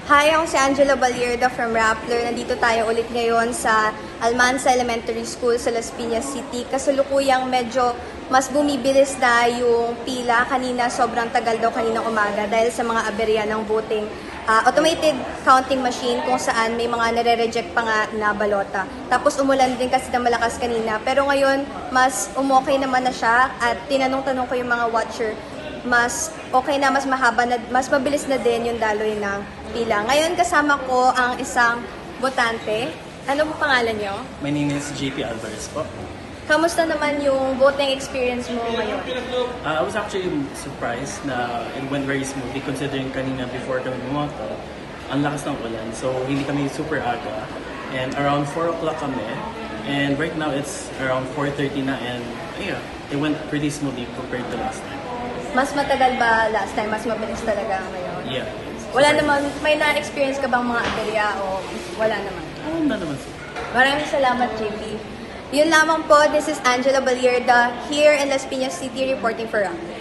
Hi, ako si Angela Balierda from Rappler. Nandito tayo ulit ngayon sa Almanza Elementary School sa Las Piñas City. Kasalukuyang medyo mas bumibilis na yung pila. Kanina sobrang tagal daw kaninang umaga dahil sa mga aberya ng voting automated counting machine kung saan may mga nare-reject pa nga na balota. Tapos umulan din kasi na malakas kanina. Pero ngayon, mas umokay naman na siya at tinanong-tanong ko yung mga watcher, mas okay na, mas mahaba na, mas mabilis na din yung daloy ng pila. Ngayon kasama ko ang isang botante. Ano po pangalan niyo? My name is JP Alvarez po. Kamusta naman yung voting experience mo ngayon? I was actually surprised na it went very smoothly considering kanina before kami bumoto, ang lakas ng ulan. So hindi kami super aga. And around 4 o'clock kami. And right now it's around 4:30 na and yeah, it went pretty smoothly compared to last time. Mas matagal ba last time? Mas mabilis talaga ngayon? Yeah. Wala naman, may na-experience ka bang mga aberya o wala naman? Na naman sir. Maraming salamat, JP. Yun lamang po, this is Angela Balierda here in Las Piñas City reporting for Rappler.